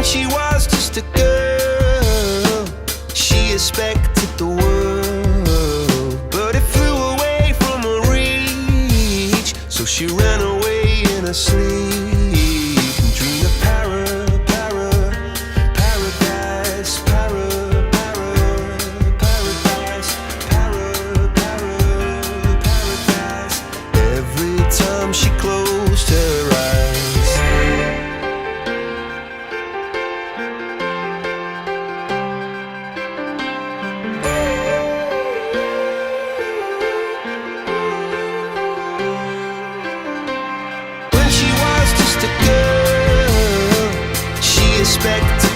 she was just a girl, she expected the world, but it flew away from her reach. So she ran away in her sleep and dreamed of paradise, paradise. Every time she closed her eyes, when she was just a girl, she expected